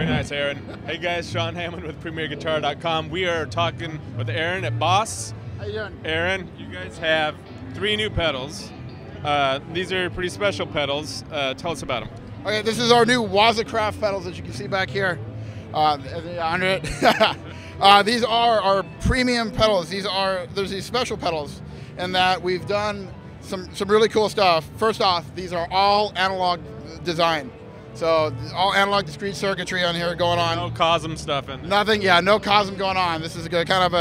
Very nice, Aaron. Hey guys, Sean Hammond with PremierGuitar.com. We are talking with Aaron at Boss. How you doing? Aaron, you guys have 3 new pedals. These are pretty special pedals. Tell us about them. Okay, this is our new Waza Craft pedals that you can see back here under it. These are our premium pedals. There's these special pedals in that we've done some really cool stuff. First off, these are all analog design. So all analog discrete circuitry on here going on. No Cosm stuff in there. Nothing, yeah, no Cosm going on. This is kind of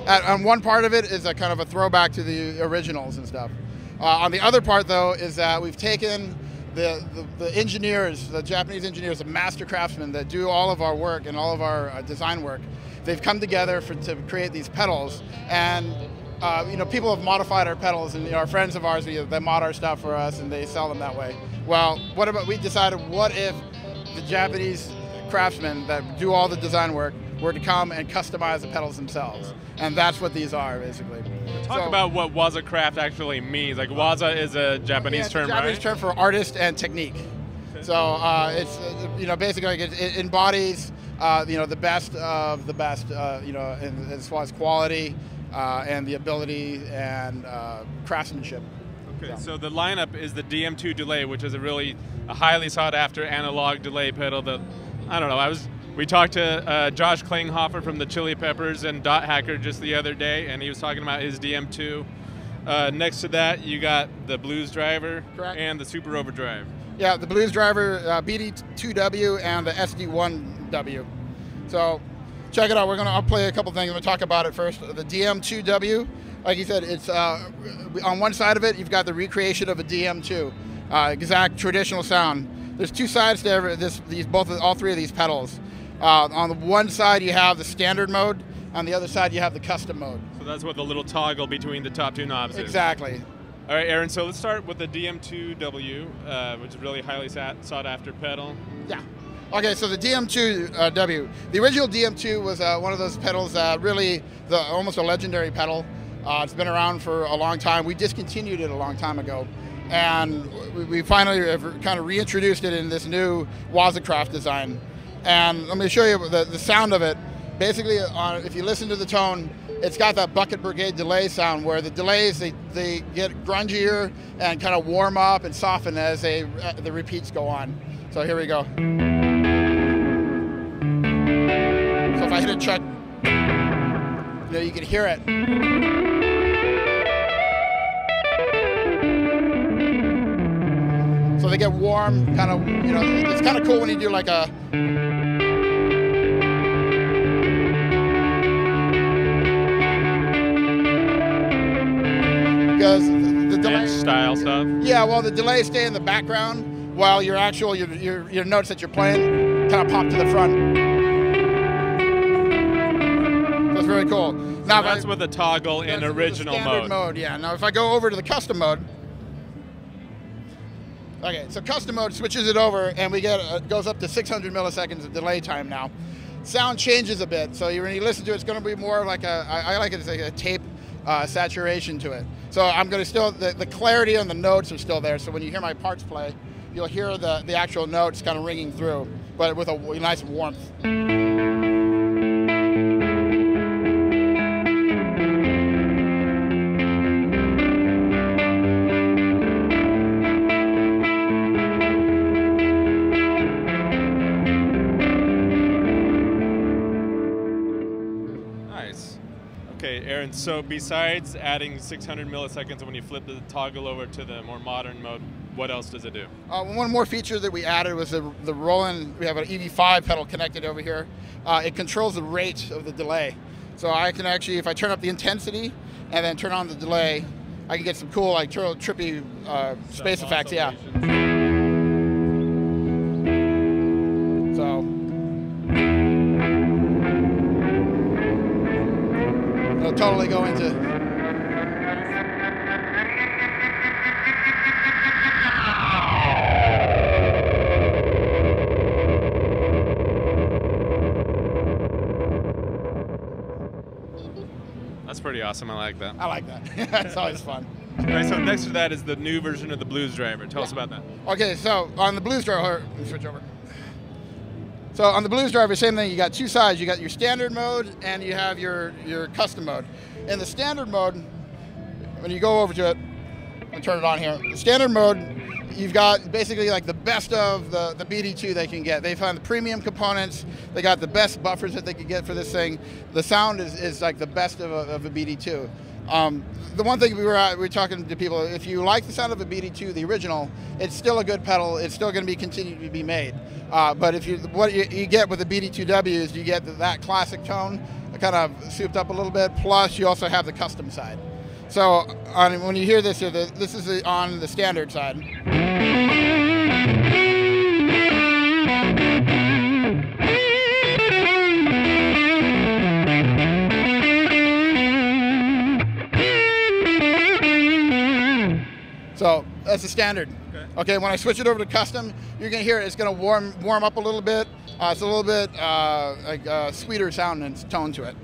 on one part of it is a kind of a throwback to the originals and stuff. On the other part, though, is that we've taken the engineers, the Japanese engineers, the master craftsmen that do all of our work and all of our design work. They've come together to create these pedals, and people have modified our pedals, and our friends of ours, they mod our stuff for us, and they sell them that way. Well, we decided, what if the Japanese craftsmen that do all the design work were to come and customize the pedals themselves? And that's what these are, basically. Talk about what Waza Craft actually means. Like, Waza is a Japanese term, right? Japanese term for artist and technique. So it's basically it embodies the best of the best as far as quality and the ability and craftsmanship. Okay, so the lineup is the DM-2 delay, which is a highly sought after analog delay pedal that, I don't know, we talked to Josh Klinghoffer from the Chili Peppers and Dot Hacker just the other day, and he was talking about his DM-2. Next to that, you got the Blues Driver. Correct. And the Super Overdrive. Yeah, the Blues Driver, BD-2w, and the SD-1w. So check it out. I'll play a couple things. I'm going to talk about it first. The DM-2w, like you said, it's on one side of it, you've got the recreation of a DM-2, exact traditional sound. There's 2 sides to all 3 of these pedals. On the one side, you have the standard mode. On the other side, you have the custom mode. So that's what the little toggle between the top 2 knobs is. Exactly. All right, Aaron, so let's start with the DM-2w, which is a really highly sought after pedal. Yeah. Okay, so the DM-2w. The original DM-2 was one of those pedals that almost a legendary pedal. It's been around for a long time. We discontinued it a long time ago. And we finally have kind of reintroduced it in this new Waza Craft design. And let me show you the sound of it. Basically, if you listen to the tone, it's got that Bucket Brigade delay sound where the delays, they get grungier and kind of warm up and soften as the repeats go on. So here we go. So if I hit a chuck, you can hear it. So they get warm, kind of, it's kind of cool when you do like a... Because the delay... style stuff? Yeah, well, the delays stay in the background while your notes that you're playing kind of pop to the front. So it's very cool. Now, so that's with a toggle in original mode. Yeah, now if I go over to the custom mode, okay, so custom mode switches it over, and we get goes up to 600 milliseconds of delay time now. Sound changes a bit, so when you listen to it, it's going to be more like I like it as like a tape saturation to it. So I'm going to still, the clarity on the notes are still there, so when you hear my parts play, you'll hear the actual notes kind of ringing through, but with a nice warmth. Okay, Aaron, so besides adding 600 milliseconds when you flip the toggle over to the more modern mode, what else does it do? One more feature that we added was the Roland. We have an EV5 pedal connected over here. It controls the rate of the delay. So I can actually, if I turn up the intensity and then turn on the delay, I can get some cool, like trippy space effects, yeah. So it'll totally go into... That's pretty awesome. I like that. I like that. It's always fun. Okay, so next to that is the new version of the Blues Driver. Tell us about that. Okay, so on the Blues Driver, let me switch over. So on the Blues Driver, same thing. You got two sides. You got your standard mode and you have your custom mode. In the standard mode, when you go over to it, I'll turn it on here. The standard mode, you've got basically like the best of the BD-2 they can get. They found the premium components. They got the best buffers that they could get for this thing. The sound is like the best of a BD-2. The one thing we were talking to people, if you like the sound of a BD-2, the original, it's still a good pedal. It's still going to be continue to be made. But if what you get with the BD-2w is you get that classic tone, kind of souped up a little bit. Plus, you also have the custom side. So when you hear this, this is on the standard side. So that's the standard. Okay, when I switch it over to custom, you're gonna hear it's gonna warm up a little bit. It's a little bit like sweeter sound and tone to it.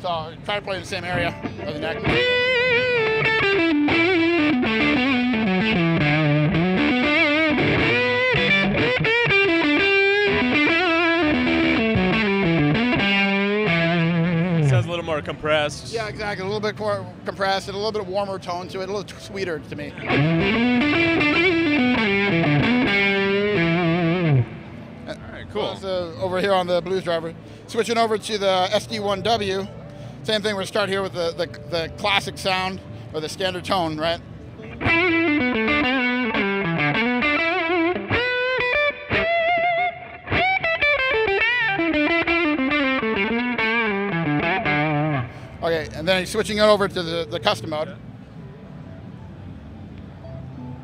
So try to play in the same area of the neck. Sounds a little more compressed. Yeah, exactly. A little bit more compressed and a little bit warmer tone to it, a little sweeter to me. All right, cool. So over here on the Blues Driver, switching over to the SD-1w. Same thing. We're start here with the classic sound or the standard tone, right? Okay, and then switching it over to the custom mode.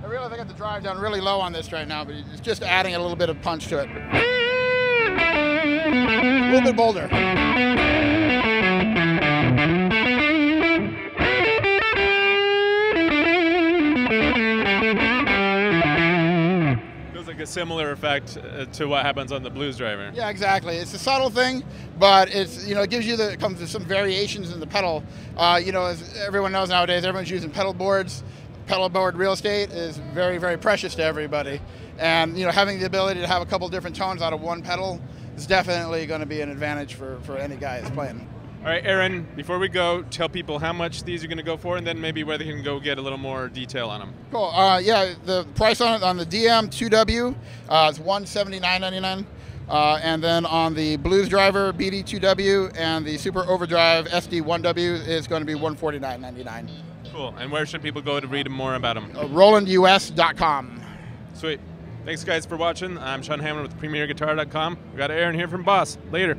I realize I got the drive down really low on this right now, but it's just adding a little bit of punch to it. A little bit bolder. Feels like a similar effect to what happens on the Blues Driver. Yeah, exactly. It's a subtle thing, but it's it gives you it comes with some variations in the pedal. As everyone knows nowadays, everyone's using pedal boards. Pedal board real estate is very, very precious to everybody, and having the ability to have a couple different tones out of one pedal is definitely going to be an advantage for any guy that's playing. All right, Aaron, before we go, tell people how much these are going to go for, and then maybe where they can go get a little more detail on them. Cool. Yeah, the price on it on the DM-2w is $179.99, and then on the Blues Driver BD-2w and the Super Overdrive SD-1w is going to be $149.99. Cool. And where should people go to read more about them? RolandUS.com. Sweet. Thanks, guys, for watching. I'm Sean Hammond with PremierGuitar.com. We got Aaron here from Boss. Later.